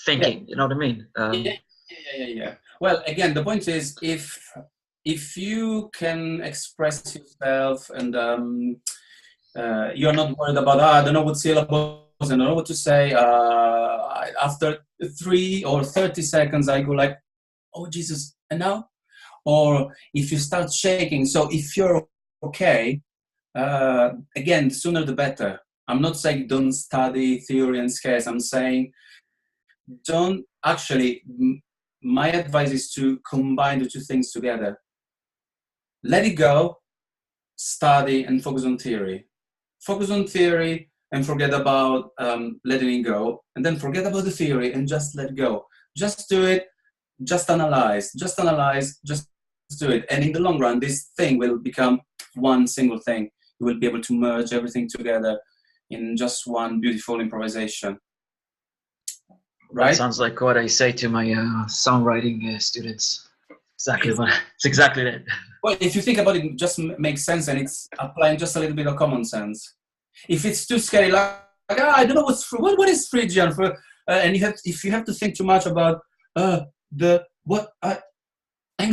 thinking? Yeah. You know what I mean? Yeah. Well, again, the point is, if you can express yourself and you're not worried about, I don't know what syllables, I don't know what to say. After 3 or 30 seconds, I go like, oh, Jesus, and now? Or if you start shaking, so if you're okay, again, sooner the better. I'm not saying don't study theory and scales. I'm saying don't actually, my advice is to combine the two things together. Let it go, study, and focus on theory. Focus on theory and forget about letting it go. And then forget about the theory and just let go. Just do it. Just analyze. Just do it. And in the long run, this thing will become one single thing. You will be able to merge everything together in just one beautiful improvisation. Right? That sounds like what I say to my songwriting students. It's exactly that. Well, if you think about it, it just makes sense, and it's applying just a little bit of common sense. If it's too scary, like I don't know what is Phrygian, and if you have to think too much about hang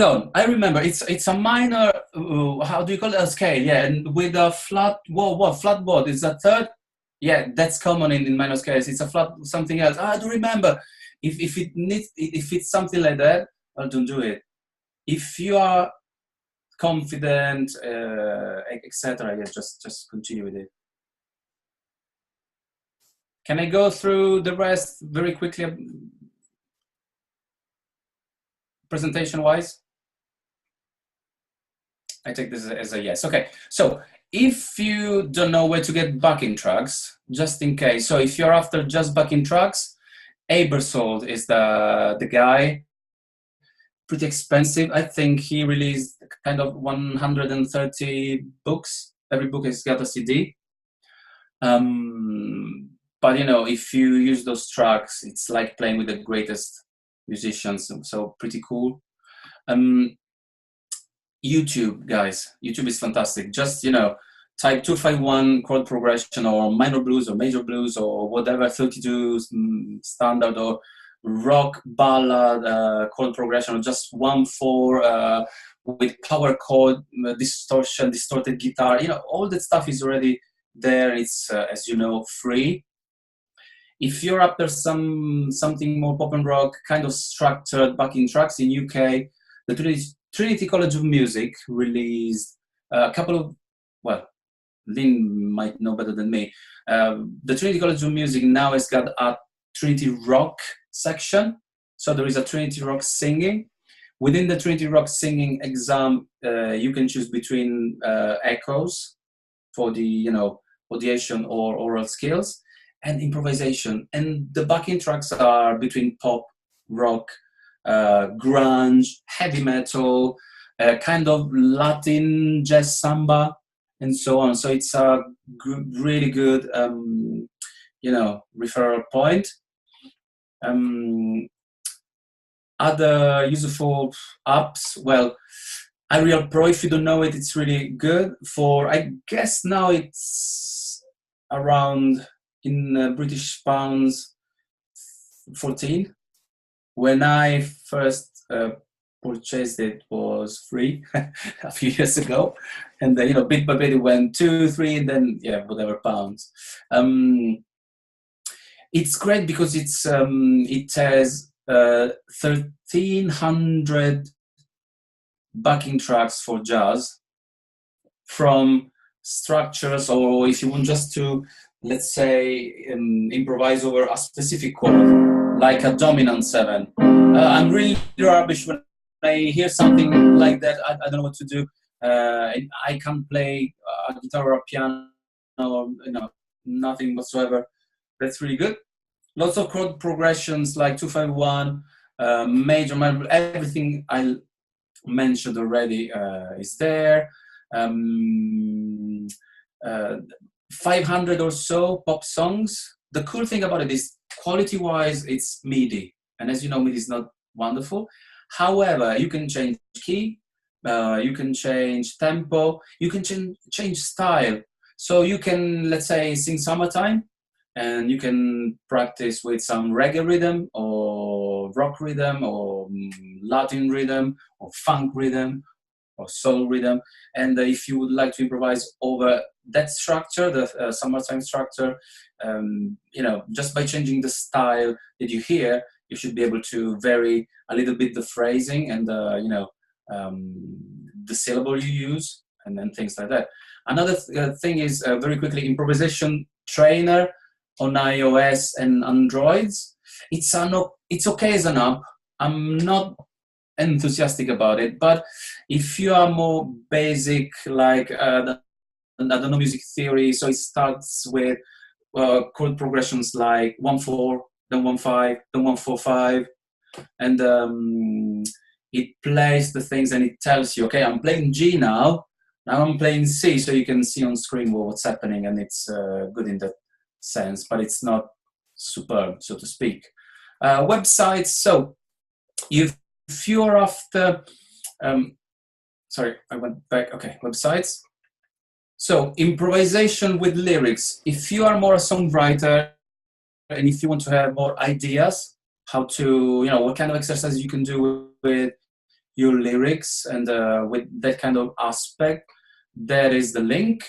on, I remember it's a minor. How do you call it? A scale, yeah, and with a flat. Flat what? Is a third? Yeah, that's common in minor scales. It's a flat something else. I don't remember. If it's something like that, well, don't do it. If you are confident, etc., yeah, just continue with it. Can I go through the rest very quickly? presentation-wise? I take this as a yes. Okay, so if you don't know where to get backing tracks, just in case, so if you're after just backing tracks, Abersold is the guy. Pretty expensive. I think he released kind of 130 books. Every book has got a CD. But you know, if you use those tracks, it's like playing with the greatest musicians. So pretty cool. YouTube, guys. YouTube is fantastic. Just, you know, type 251 chord progression or minor blues or major blues or whatever, 32 standard or rock ballad chord progression or just 1/4 with power chord distortion, distorted guitar. You know, all that stuff is already there. It's, as you know, free. If you're after something more pop and rock, kind of structured backing tracks in UK, the Trinity College of Music released a couple of, well, Lynn might know better than me. The Trinity College of Music now has got a Trinity Rock section. So there is a Trinity Rock singing. Within the Trinity Rock singing exam, you can choose between echoes for the, you know, audition or oral skills, and improvisation. And the backing tracks are between pop, rock, grunge, heavy metal, kind of Latin jazz samba, and so on. So it's a really good, you know, referral point. Other useful apps, well, iReal Pro, if you don't know it, it's really good. For, I guess now it's around, in British pounds, 14. When I first purchased it was free a few years ago, and then, you know, bit by bit it went 2, 3, and then, yeah, whatever pounds. It's great because it's it has 1,300 backing tracks for jazz, from structures, or if you want just to, let's say, improvise over a specific chord, like a dominant 7. I'm really rubbish when I hear something like that. I don't know what to do. I can't play a guitar or a piano, or, you know, nothing whatsoever. That's really good. Lots of chord progressions like 251, major, minor, everything I mentioned already is there. 500 or so pop songs. The cool thing about it is, quality-wise, it's MIDI. And as you know, MIDI is not wonderful. However, you can change key, you can change tempo, you can change style. So you can, let's say, sing Summertime, and you can practice with some reggae rhythm or rock rhythm or Latin rhythm or funk rhythm or soul rhythm. And if you would like to improvise over that structure, the Summertime structure, you know, just by changing the style that you hear, you should be able to vary a little bit the phrasing and you know, the syllable you use, and then things like that. Another thing is, very quickly, Improvisation Trainer on iOS and Androids. It's okay as an app. I'm not enthusiastic about it, but if you are more basic, like I don't know, music theory, so it starts with chord progressions like 1/4, then 1/5, then 1/4/5, and it plays the things and it tells you, okay, I'm playing G now I'm playing C, so you can see on screen what's happening, and it's good in that sense, but it's not superb, so to speak. Websites, so if you're after, sorry, I went back, okay, websites. So improvisation with lyrics. If you are more a songwriter, and if you want to have more ideas, how to, you know, what kind of exercises you can do with your lyrics and with that kind of aspect, there is the link.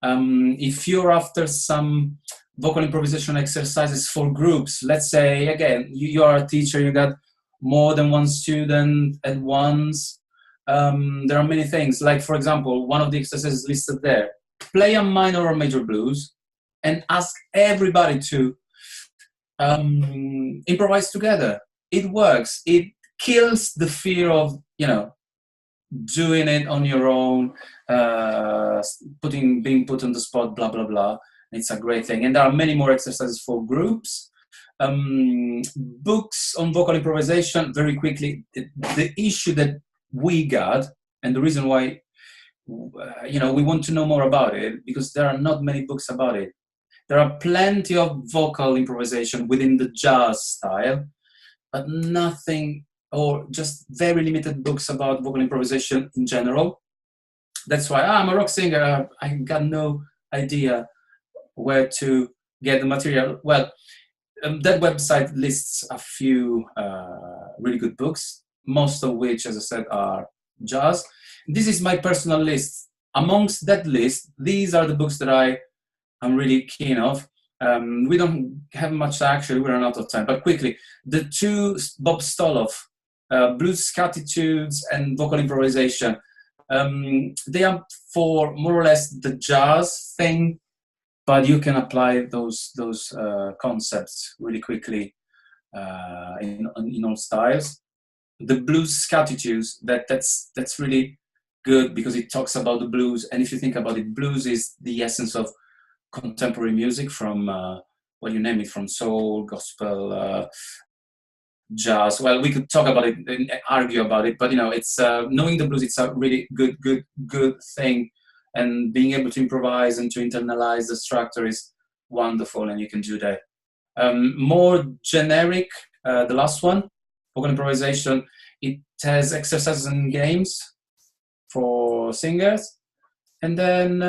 If you're after some vocal improvisation exercises for groups, let's say, again, you are a teacher, you got more than one student at once, there are many things. Like, for example, one of the exercises listed there, play a minor or major blues and ask everybody to improvise together. It works. It kills the fear of, doing it on your own, being put on the spot, blah, blah, blah. It's a great thing. And there are many more exercises for groups. Books on vocal improvisation, very quickly. The issue that we got, and the reason why, we want to know more about it, because there are not many books about it. There are plenty of vocal improvisation within the jazz style, but nothing, or just very limited books about vocal improvisation in general. That's why I'm a rock singer. I got no idea where to get the material. Well, that website lists a few really good books, most of which, as I said, are jazz. This is my personal list. Amongst that list, these are the books that I'm really keen of. We don't have much, actually, we run out of time, but quickly, the two, Bob Stoloff, Blues Attitudes and Vocal Improvisation, they are for more or less the jazz thing, but you can apply those concepts really quickly in all styles. The Blues Attitudes, that's really good because it talks about the blues, and if you think about it, blues is the essence of contemporary music, from you name it, from soul, gospel, jazz. Well, we could talk about it and argue about it, but it's knowing the blues, it's a really good thing, and being able to improvise and to internalize the structure is wonderful, and you can do that. More generic, the last one, vocal improvisation, it has exercises and games for singers. And then,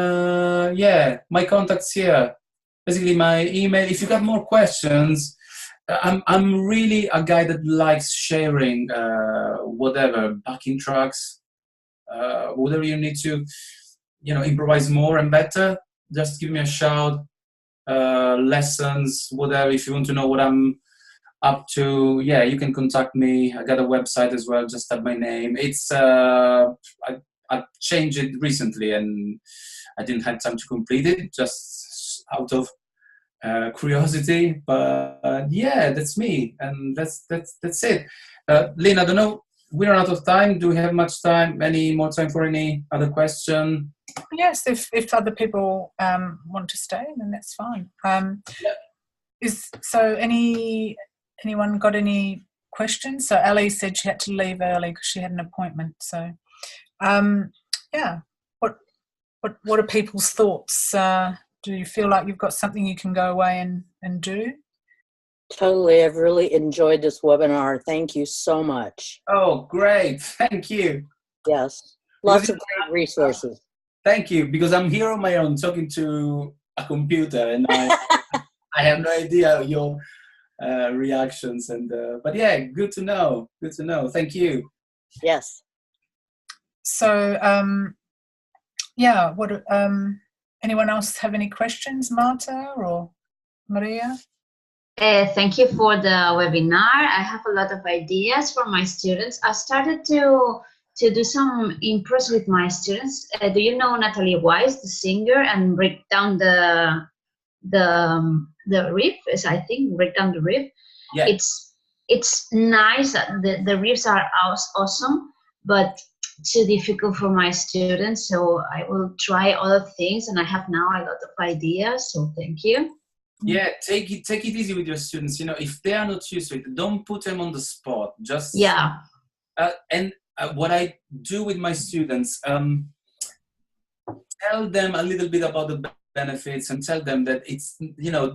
my contacts here. Basically, my email. If you got more questions, I'm really a guy that likes sharing whatever, backing tracks, whatever you need to, improvise more and better. Just give me a shout. Lessons, whatever. If you want to know what I'm up to, you can contact me. I got a website as well. Just type my name. It's I changed it recently, and I didn't have time to complete it, just out of curiosity. But that's me, and that's it. Lynn, I don't know. We're out of time. Do we have much time? Any more time for any other question? Yes, if other people want to stay, then that's fine. Anyone got any questions? So Ali said she had to leave early because she had an appointment. So. What are people's thoughts? Do you feel like you've got something you can go away and do? Totally. I've really enjoyed this webinar. Thank you so much. Oh, great. Thank you. Yes. Lots of great resources. Thank you, because I'm here on my own talking to a computer, and I have no idea your reactions. But good to know. Good to know. Thank you. Yes. So, anyone else have any questions, Marta or Maria? Thank you for the webinar. I have a lot of ideas for my students. I started to do some impros with my students. Do you know Natalie Weiss, the singer, and break down the riff? I think break down the riff. Yeah. It's nice. The riffs are awesome, but too difficult for my students, so I will try other things, and I have now a lot of ideas, so thank you. Yeah, take it easy with your students. If they are not used to it, don't put them on the spot. Just what I do with my students, tell them a little bit about the benefits, and tell them that it's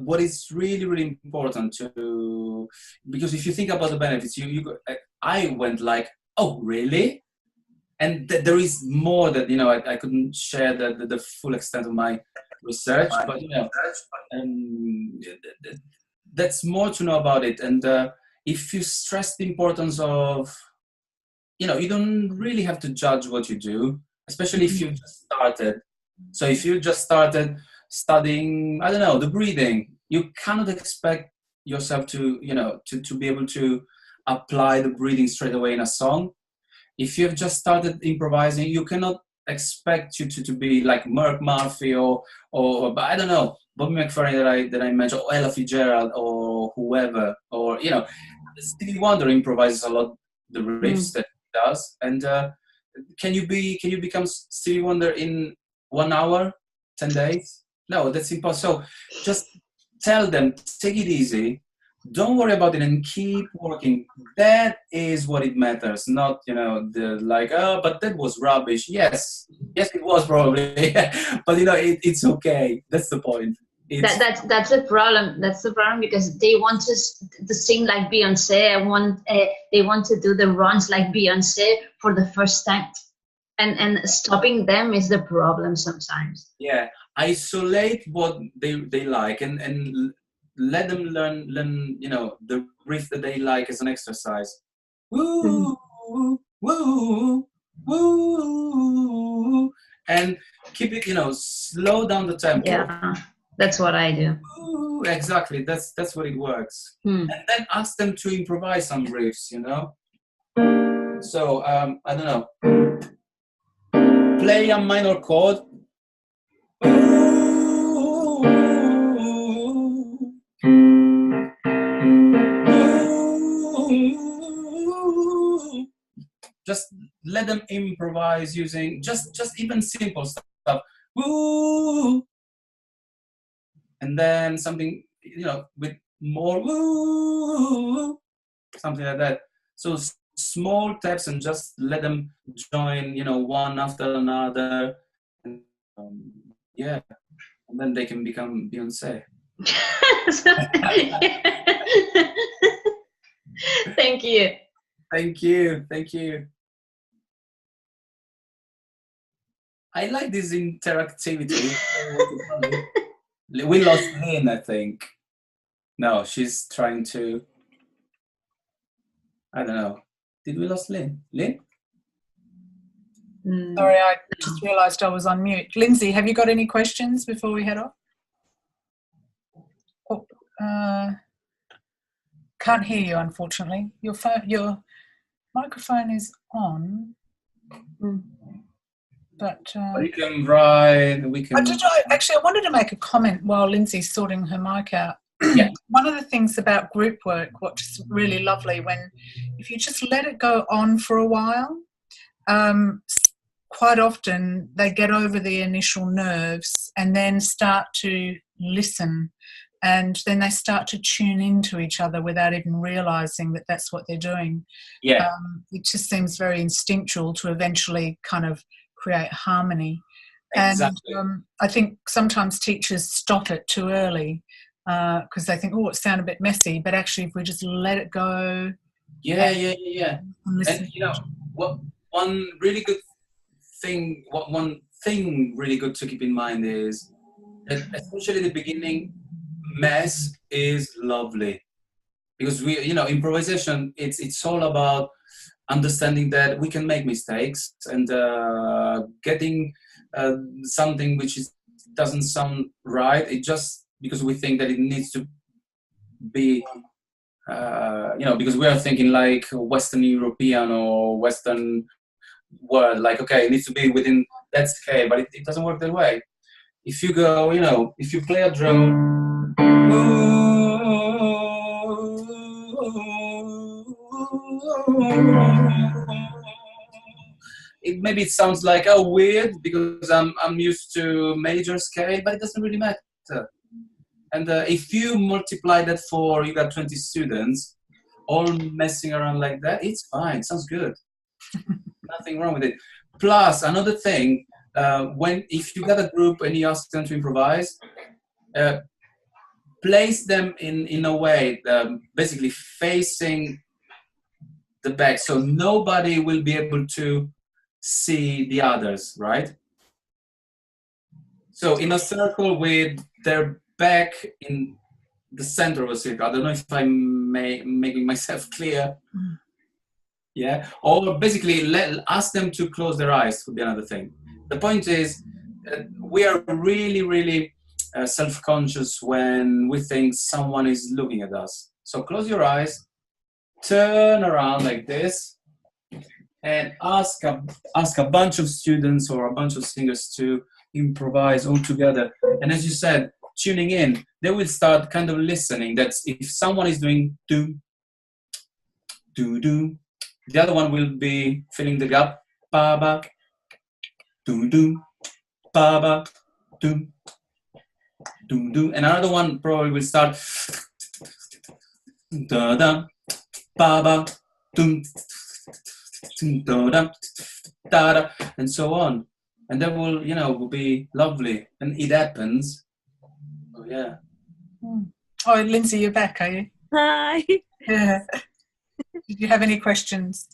what is really, really important to, because if you think about the benefits, I went like, oh really? And there is more that I couldn't share the full extent of my research, but that's more to know about it. And if you stress the importance of, you don't really have to judge what you do, especially if you just started. So if you just started studying, I don't know, the breathing, you cannot expect yourself to be able to apply the breathing straight away in a song. If you've just started improvising, you cannot expect you to be like Mark Murphy or I don't know, Bobby McFerrin that I mentioned, or Ella Fitzgerald or whoever, or Stevie Wonder improvises a lot the riffs that he does. And can you become Stevie Wonder in 1 hour, 10 days? No, that's impossible. So just tell them, take it easy. Don't worry about it and keep working. That is what it matters, not, the like, oh, but that was rubbish. Yes, it was probably, but it's okay. That's the point. That's the problem. That's the problem, because they want to sing like Beyonce. They want to do the runs like Beyonce for the first time, and stopping them is the problem sometimes. Yeah, isolate what they like and let them learn the riff that they like as an exercise. Woo, woo, woo, and keep it, slow down the tempo. Yeah, that's what I do. Woo, exactly, that's what it works. And then ask them to improvise some riffs, So I don't know. Play a minor chord. Just let them improvise using just even simple stuff. Woo! And then something, with more woo, something like that. So small taps and just let them join, one after another. And, yeah, and then they can become Beyonce. Thank you. Thank you. I like this interactivity. We lost Lynn, I think. No, she's trying to. I don't know. Did we lose Lynn? Lynn? Sorry, I just realised I was on mute. Lindsay, have you got any questions before we head off? Oh, can't hear you, unfortunately. Your microphone is on, but you can write. We can. Actually, I wanted to make a comment while Lindsay's sorting her mic out. Yeah. One of the things about group work, what's really lovely, if you just let it go on for a while, quite often they get over the initial nerves and then start to listen, and then they start to tune into each other without even realising that that's what they're doing. Yeah. It just seems very instinctual to eventually kind of create harmony. Exactly. And I think sometimes teachers stop it too early because they think, it sounds a bit messy, but actually if we just let it go. Yeah. And one really good thing, one thing really good to keep in mind is that, especially the beginning, mess is lovely, because improvisation, it's all about understanding that we can make mistakes and getting something which doesn't sound right. It just because we think that it needs to be, because we are thinking like Western European or Western world, like, okay, it needs to be within that scale, but it doesn't work that way. If you go, if you play a drum, maybe it sounds like weird because I'm used to major scale, but it doesn't really matter. And if you multiply that you got 20 students all messing around like that, it's fine. It sounds good. Nothing wrong with it. Plus, another thing, if you got a group and you ask them to improvise, place them in a way, basically facing the back, so nobody will be able to see the others, right? So in a circle with their back in the center of a circle. I don't know if I'm making myself clear. Yeah, or basically ask them to close their eyes would be another thing. The point is, we are really, really self-conscious when we think someone is looking at us. So close your eyes, turn around like this, and ask a bunch of students or a bunch of singers to improvise all together. And as you said, tuning in, they will start kind of listening. That's if someone is doing do, do, do, The other one will be filling the gap. Ba ba, doom doom, ba ba, doom doom doom. And another one probably will start da da, ba ba, doom da da, da da, and so on. And that will, will be lovely. And it happens. Oh yeah. Oh, Lindsay, you're back, are you? Hi. Yeah. Did you have any questions?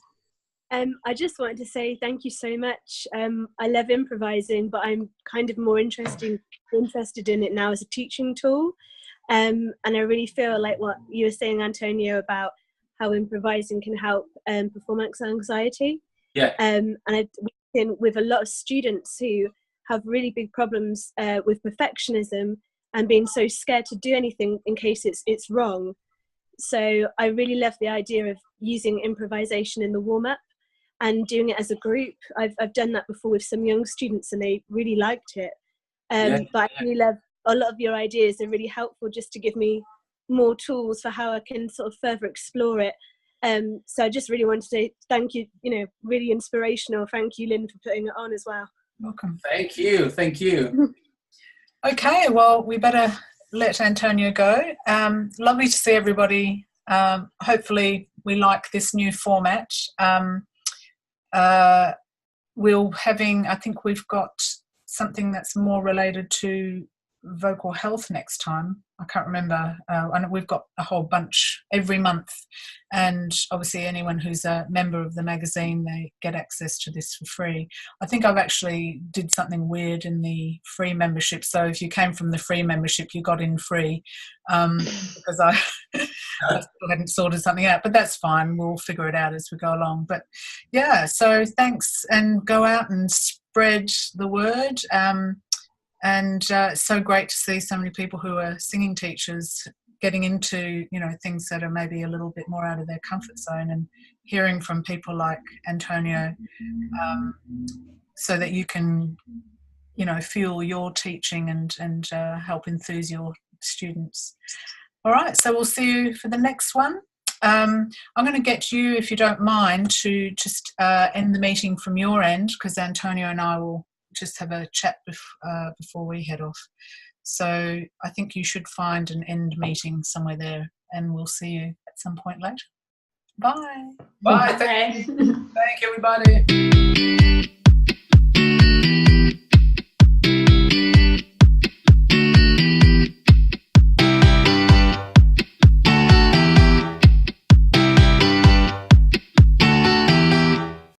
I just wanted to say thank you so much. I love improvising, but I'm kind of more interested in it now as a teaching tool. And I really feel like what you were saying, Antonio, about how improvising can help performance anxiety. Yeah. And I've been with a lot of students who have really big problems with perfectionism and being so scared to do anything in case it's wrong. So I really love the idea of using improvisation in the warm-up and doing it as a group. I've done that before with some young students and they really liked it. But I really love a lot of your ideas are really helpful just to give me more tools for how I can sort of further explore it. So I just really want to say thank you, really inspirational. Thank you, Lynn, for putting it on as well. Welcome. Thank you. Okay, well, we better let Antonio go. Lovely to see everybody. Hopefully we like this new format. I think we've got something that's more related to vocal health next time. I can't remember. And we've got a whole bunch every month. And obviously anyone who's a member of the magazine, they get access to this for free. I think I've actually did something weird in the free membership. So if you came from the free membership, you got in free because I still hadn't sorted something out. But that's fine. We'll figure it out as we go along. But yeah, so thanks, and go out and spread the word. And it's so great to see so many people who are singing teachers getting into, things that are maybe a little bit more out of their comfort zone, and hearing from people like Antonio, so that you can, fuel your teaching and help enthuse your students. All right, so we'll see you for the next one. I'm going to get you, if you don't mind, to just end the meeting from your end, because Antonio and I will just have a chat before we head off. So I think you should find an end meeting somewhere there, and we'll see you at some point later. Bye. Bye. Thank you, everybody.